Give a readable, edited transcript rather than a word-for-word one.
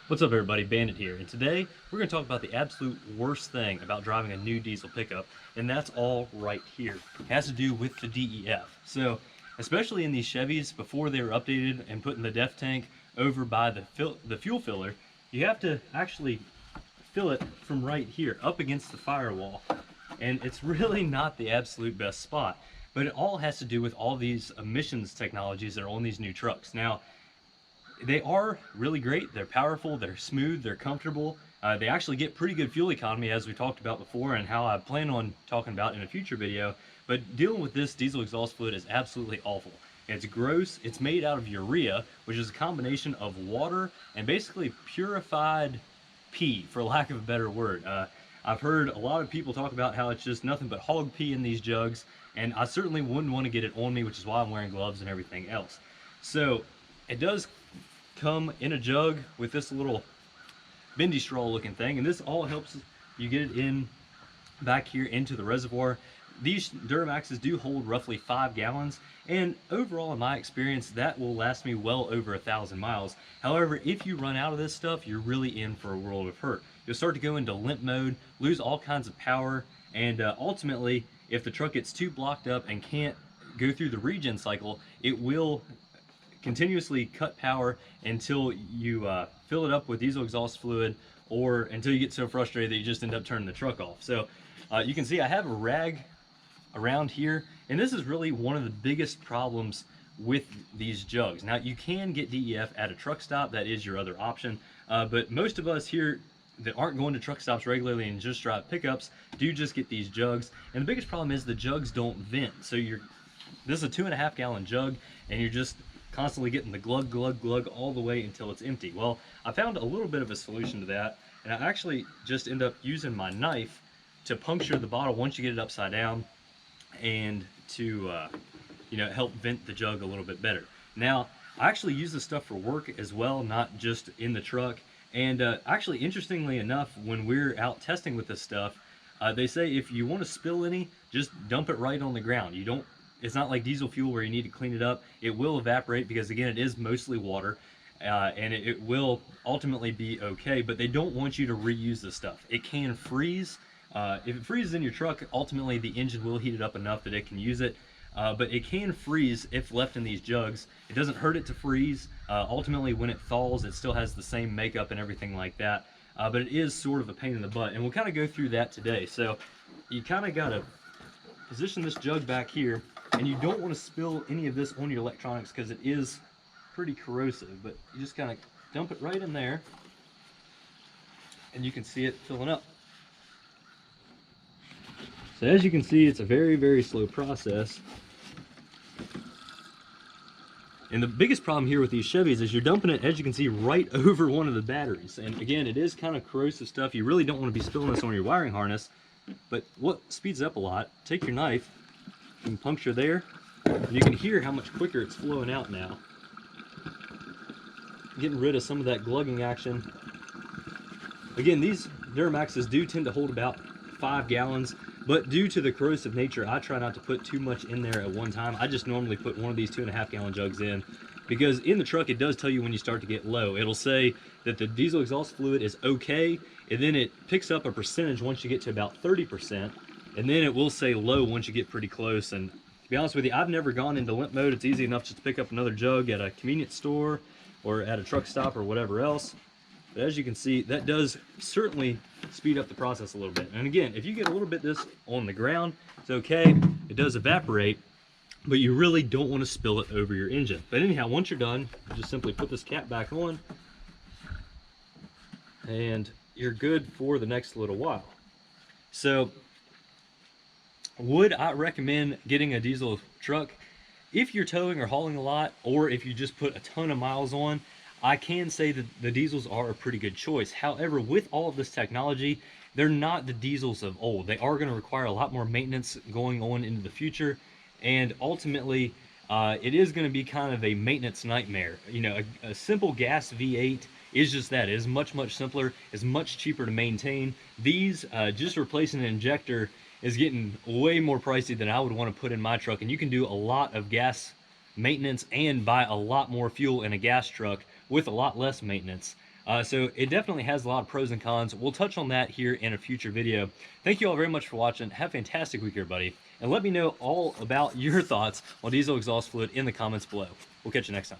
What's up everybody, Bandit here, and today we're going to talk about the absolute worst thing about driving a new diesel pickup, and that's all right here. It has to do with the DEF. So, especially in these Chevys, before they were updated and putting the DEF tank over by the fuel filler, you have to actually fill it from right here, up against the firewall, and it's really not the absolute best spot. But it all has to do with all these emissions technologies that are on these new trucks. Now, they are really great. They're powerful, they're smooth, they're comfortable. They actually get pretty good fuel economy, as we talked about before, and how I plan on talking about in a future video. But dealing with this diesel exhaust fluid is absolutely awful. It's gross. It's made out of urea, which is a combination of water and basically purified pee, for lack of a better word. I've heard a lot of people talk about how it's just nothing but hog pee in these jugs, and I certainly wouldn't want to get it on me, which is why I'm wearing gloves and everything else. So it does come in a jug with this little bendy straw looking thing, and this all helps you get it in back here into the reservoir. These Duramaxes do hold roughly 5 gallons, and overall in my experience that will last me well over 1,000 miles. However, if you run out of this stuff, you're really in for a world of hurt. You'll start to go into limp mode, lose all kinds of power, and ultimately if the truck gets too blocked up and can't go through the regen cycle, it will continuously cut power until you fill it up with diesel exhaust fluid, or until you get so frustrated that you just end up turning the truck off. So you can see I have a rag around here, and this is really one of the biggest problems with these jugs. Now, you can get DEF at a truck stop. That is your other option, but most of us here that aren't going to truck stops regularly and just drive pickups do just get these jugs. And the biggest problem is the jugs don't vent. So this is a 2.5 gallon jug, and you're just constantly getting the glug glug glug all the way until it's empty. Well, I found a little bit of a solution to that, and I actually just end up using my knife to puncture the bottle once you get it upside down, and to help vent the jug a little bit better. Now, I actually use this stuff for work as well, not just in the truck. And actually, interestingly enough, when we're out testing with this stuff, they say if you want to spill any, just dump it right on the ground. It's not like diesel fuel where you need to clean it up. It will evaporate because, again, it is mostly water, and it will ultimately be okay, but they don't want you to reuse this stuff. It can freeze. If it freezes in your truck, ultimately the engine will heat it up enough that it can use it, but it can freeze if left in these jugs. It doesn't hurt it to freeze. Ultimately, when it thaws, it still has the same makeup and everything like that, but it is sort of a pain in the butt, and we'll kind of go through that today. So you kind of got to position this jug back here, and you don't want to spill any of this on your electronics because it is pretty corrosive, but you just kind of dump it right in there, and you can see it filling up. So as you can see, it's a very, very slow process. And the biggest problem here with these Chevys is you're dumping it, as you can see, right over one of the batteries. And again, it is kind of corrosive stuff. You really don't want to be spilling this on your wiring harness. But what speeds up a lot, take your knife and puncture there, and you can hear how much quicker it's flowing out now. Getting rid of some of that glugging action. Again, these Duramaxes do tend to hold about 5 gallons, but due to the corrosive nature, I try not to put too much in there at one time. I just normally put one of these 2.5 gallon jugs in, because in the truck it does tell you when you start to get low. It'll say that the diesel exhaust fluid is okay, and then it picks up a percentage once you get to about 30%, and then it will say low once you get pretty close. And to be honest with you, I've never gone into limp mode. It's easy enough just to pick up another jug at a convenience store or at a truck stop or whatever else. But as you can see, that does certainly speed up the process a little bit. And again, if you get a little bit of this on the ground, it's okay. It does evaporate, but you really don't want to spill it over your engine. But anyhow, once you're done, you just simply put this cap back on, and you're good for the next little while. So would I recommend getting a diesel truck? If you're towing or hauling a lot, or if you just put a ton of miles on, I can say that the diesels are a pretty good choice. However, with all of this technology, they're not the diesels of old. They are going to require a lot more maintenance going on into the future, and ultimately it is going to be kind of a maintenance nightmare. A simple gas V8 is just that. It is much, much simpler. It's much cheaper to maintain. These, just replacing an injector is getting way more pricey than I would want to put in my truck, and you can do a lot of gas maintenance and buy a lot more fuel in a gas truck with a lot less maintenance. So it definitely has a lot of pros and cons. We'll touch on that here in a future video. Thank you all very much for watching. Have a fantastic week, everybody. And let me know all about your thoughts on diesel exhaust fluid in the comments below. We'll catch you next time.